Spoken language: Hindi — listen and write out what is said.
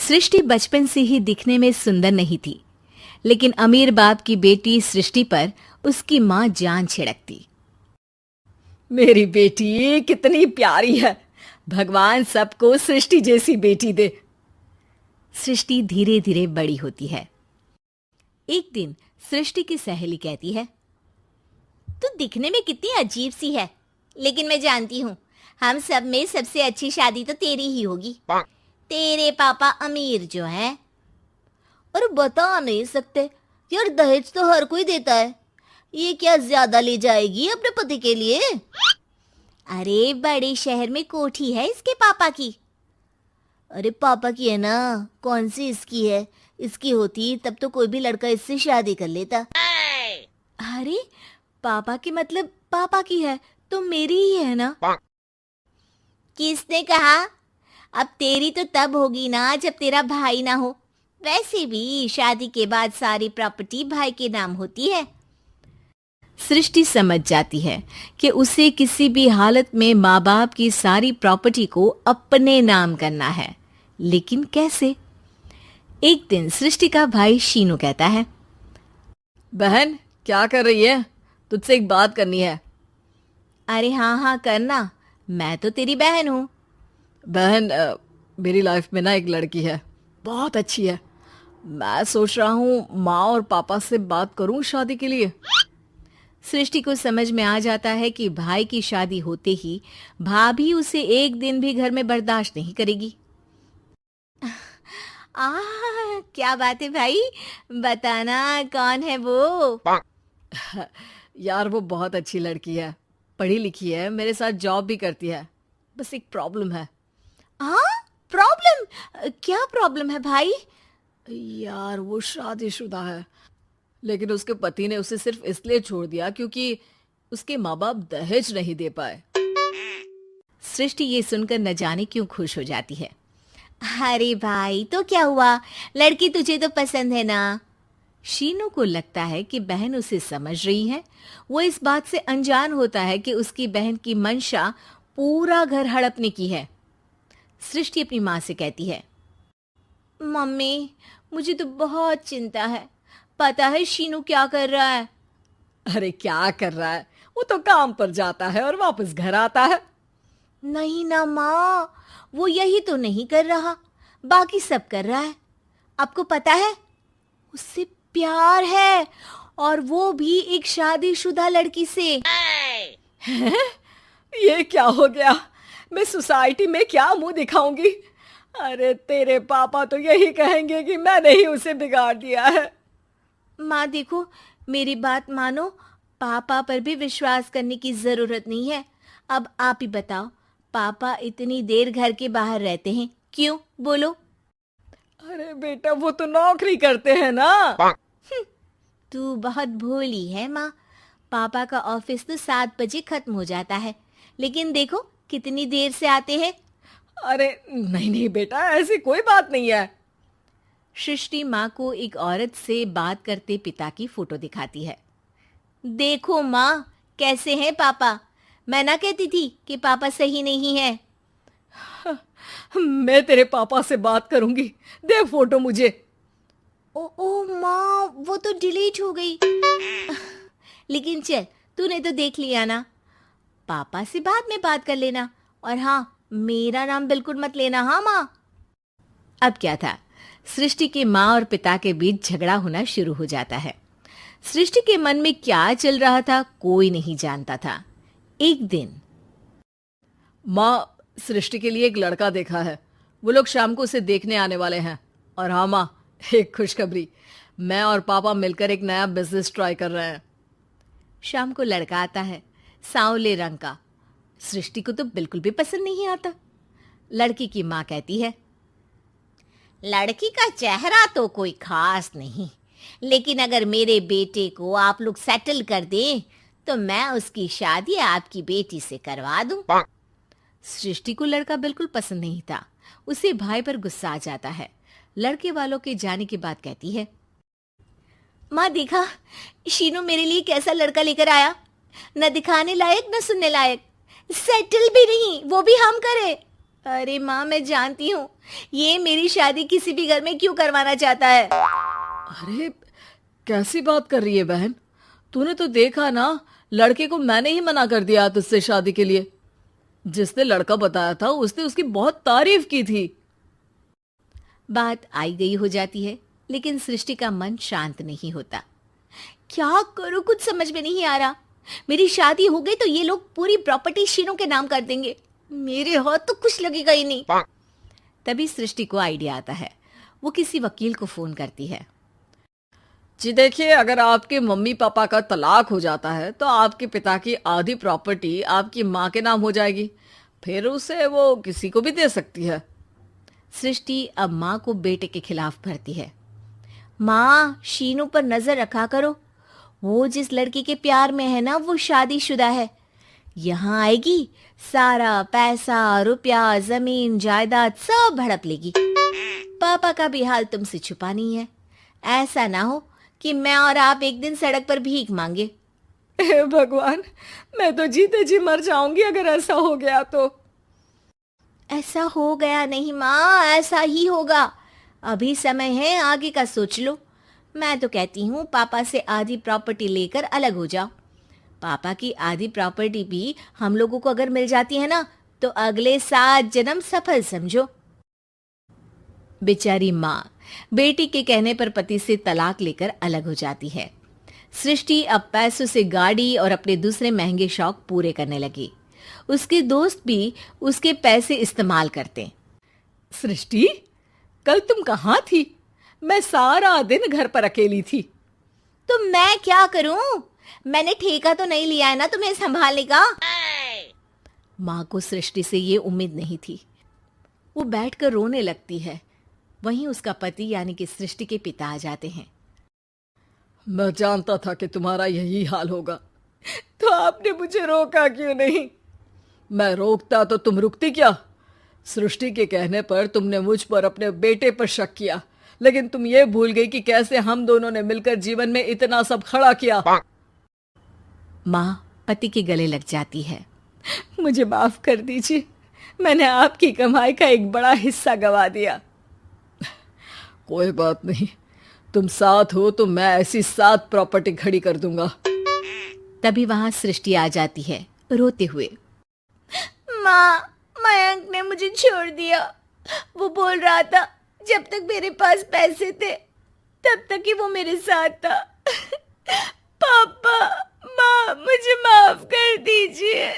सृष्टि बचपन से ही दिखने में सुंदर नहीं थी, लेकिन अमीर बाप की बेटी सृष्टि पर उसकी माँ जान छिड़कती। मेरी बेटी कितनी प्यारी है, भगवान सबको सृष्टि जैसी बेटी दे। सृष्टि धीरे धीरे बड़ी होती है। एक दिन सृष्टि की सहेली कहती है, तू दिखने में कितनी अजीब सी है, लेकिन मैं जानती हूँ हम सब में सबसे अच्छी शादी तो तेरी ही होगी। तेरे पापा अमीर जो हैं। और बता नहीं सकते यार, दहेज तो हर कोई देता है, ये क्या ज्यादा ले जाएगी अपने पति के लिए? अरे बड़े शहर में कोठी है इसके पापा की। अरे पापा की है ना, कौन सी इसकी है? इसकी होती तब तो कोई भी लड़का इससे शादी कर लेता। अरे पापा की मतलब पापा की है तो मेरी ही है ना? किसने कहा? अब तेरी तो तब होगी ना जब तेरा भाई ना हो। वैसे भी शादी के बाद सारी प्रॉपर्टी भाई के नाम होती है। सृष्टि समझ जाती है कि उसे किसी भी हालत में माँ बाप की सारी प्रॉपर्टी को अपने नाम करना है, लेकिन कैसे? एक दिन सृष्टि का भाई शीनू कहता है, बहन क्या कर रही है? तुझसे एक बात करनी है। अरे हाँ करना, मैं तो तेरी बहन हूँ। बहन मेरी लाइफ में ना एक लड़की है, बहुत अच्छी है। मैं सोच रहा हूँ माँ और पापा से बात करूँ शादी के लिए। सृष्टि को समझ में आ जाता है कि भाई की शादी होते ही भाभी उसे एक दिन भी घर में बर्दाश्त नहीं करेगी। क्या बात है भाई, बताना कौन है वो? यार वो बहुत अच्छी लड़की है, पढ़ी लिखी है, मेरे साथ जॉब भी करती है। बस एक प्रॉब्लम है। हाँ प्रॉब्लम? क्या प्रॉब्लम है भाई? यार वो शादीशुदा है, लेकिन उसके पति ने उसे सिर्फ इसलिए छोड़ दिया क्योंकि उसके माँ बाप दहेज नहीं दे पाए। सृष्टि ये सुनकर न जाने क्यों खुश हो जाती है। अरे भाई तो क्या हुआ, लड़की तुझे तो पसंद है ना? शीनू को लगता है कि बहन उसे समझ रही है। वो इस बात से अनजान होता है कि उसकी बहन की मंशा पूरा घर हड़पने की है। सृष्टि अपनी माँ से कहती है, मम्मी मुझे तो बहुत चिंता है। पता है शीनू क्या कर रहा है? अरे क्या कर रहा है? वो तो काम पर जाता है और वापस घर आता है। नहीं ना माँ, वो यही तो नहीं कर रहा, बाकी सब कर रहा है। आपको पता है उससे प्यार है, और वो भी एक शादीशुदा लड़की से। ये क्या हो गया? मैं सोसाइटी में क्या मुंह दिखाऊंगी? अरे तेरे पापा तो यही कहेंगे कि मैंने ही उसे बिगाड़ दिया है। माँ देखो, मेरी बात मानो, पापा पर भी विश्वास करने की जरूरत नहीं है। अब आप ही बताओ, पापा इतनी देर घर के बाहर रहते हैं क्यों? बोलो। अरे बेटा वो तो नौकरी करते हैं ना। तू बहुत भोली है माँ। पापा का ऑफिस तो 7 बजे खत्म हो जाता है, लेकिन देखो कितनी देर से आते हैं। अरे नहीं बेटा, ऐसी कोई बात नहीं है। सृष्टि माँ को एक औरत से बात करते पिता की फोटो दिखाती है। देखो माँ कैसे हैं पापा। मैं ना कहती थी कि पापा सही नहीं है। मैं तेरे पापा से बात करूंगी, दे फोटो मुझे। ओ माँ, वो तो डिलीट हो गई। लेकिन चल, तूने तो देख लिया ना। पापा से बाद में बात कर लेना, और हाँ मेरा नाम बिल्कुल मत लेना। हाँ माँ। अब क्या था, सृष्टि के माँ और पिता के बीच झगड़ा होना शुरू हो जाता है। सृष्टि के मन में क्या चल रहा था कोई नहीं जानता था। एक दिन, माँ सृष्टि के लिए एक लड़का देखा है, वो लोग शाम को उसे देखने आने वाले हैं। और हाँ माँ, एक खुशखबरी, मैं और पापा मिलकर एक नया बिजनेस ट्राई कर रहे हैं। शाम को लड़का आता है, सांवले रंग का। सृष्टि को तो बिल्कुल भी पसंद नहीं आता। लड़की की माँ कहती है, लड़की का चेहरा तो कोई खास नहीं, लेकिन अगर मेरे बेटे को आप लोग सेटल कर दें तो मैं उसकी शादी आपकी बेटी से करवा दूं। सृष्टि को लड़का बिल्कुल पसंद नहीं था। उसे भाई पर गुस्सा आ जाता है। लड़के वालों के जाने के बाद कहती है, माँ देखा शीनू मेरे लिए कैसा लड़का लेकर आया, न दिखाने लायक न सुनने लायक, सेटल भी नहीं, वो भी हम करे। अरे माँ, मैं जानती हूँ ये मेरी शादी किसी भी घर में क्यों करवाना चाहता है। अरे कैसी बात कर रही है बहन? तूने तो देखा ना, लड़के को मैंने ही मना कर दिया तुझसे शादी के लिए। जिसने लड़का बताया था उसने उसकी बहुत तारीफ की थी। बात आई गई हो जाती है, लेकिन सृष्टि का मन शांत नहीं होता। क्या करूँ, कुछ समझ में नहीं आ रहा। मेरी शादी हो गई तो ये लोग पूरी प्रॉपर्टी शीनू के नाम कर देंगे। मेरे हाथ तो कुछ लगेगा ही नहीं। तभी सृष्टि को आइडिया आता है। वो किसी वकील को फोन करती है। जी देखिए, अगर आपके मम्मी पापा का तलाक हो जाता है तो आपके पिता की आधी प्रॉपर्टी आपकी माँ के नाम हो जाएगी। फिर उसे वो किसी को भी दे सकती है। सृष्टि अब माँ को बेटे के खिलाफ भरती है। माँ, शीनू पर नजर रखा करो। वो जिस लड़की के प्यार में है ना, वो शादीशुदा है। यहाँ आएगी, सारा पैसा, रुपया, जमीन, जायदाद सब हड़प लेगी। पापा का भी हाल तुमसे छुपा नहीं है। ऐसा ना हो कि मैं और आप एक दिन सड़क पर भीख मांगे। हे भगवान, मैं तो जीते जी मर जाऊंगी अगर ऐसा हो गया तो। ऐसा हो गया नहीं माँ, ऐसा ही होगा। अभी समय है, आगे का सोच लो। मैं तो कहती हूँ पापा से आधी प्रॉपर्टी लेकर अलग हो जाओ। पापा की आधी प्रॉपर्टी भी हम लोगों को अगर मिल जाती है ना, तो अगले 7 जन्म सफल समझो। बेचारी माँ बेटी के कहने पर पति से तलाक लेकर अलग हो जाती है। सृष्टि अब पैसों से गाड़ी और अपने दूसरे महंगे शौक पूरे करने लगी। उसके दोस्त भी उसके पैसे इस्तेमाल करते। सृष्टि, कल तुम कहाँ थी? मैं सारा दिन घर पर अकेली थी। तो मैं क्या करूं? मैंने ठेका तो नहीं लिया है ना तुम्हें संभालने का। माँ को सृष्टि से ये उम्मीद नहीं थी। वो बैठकर रोने लगती है। वहीं उसका पति यानी कि सृष्टि के पिता आ जाते हैं। मैं जानता था कि तुम्हारा यही हाल होगा, तो आपने मुझे रोका क्यों नहीं? मैं रोकता तो तुम रुकती क्या? सृष्टि के कहने पर तुमने मुझ पर, अपने बेटे पर शक किया, लेकिन तुम ये भूल गई कि कैसे हम दोनों ने मिलकर जीवन में इतना सब खड़ा किया। माँ पति के गले लग जाती है। मुझे माफ कर दीजिए, मैंने आपकी कमाई का एक बड़ा हिस्सा गवा दिया। कोई बात नहीं, तुम साथ हो तो मैं ऐसी 7 प्रॉपर्टी खड़ी कर दूंगा। तभी वहां सृष्टि आ जाती है रोते हुए। माँ, मयंक ने मुझे छोड़ दिया। वो बोल रहा था जब तक मेरे पास पैसे थे तब तक ही वो मेरे साथ था। पापा, माँ, मुझे माफ कर दीजिए।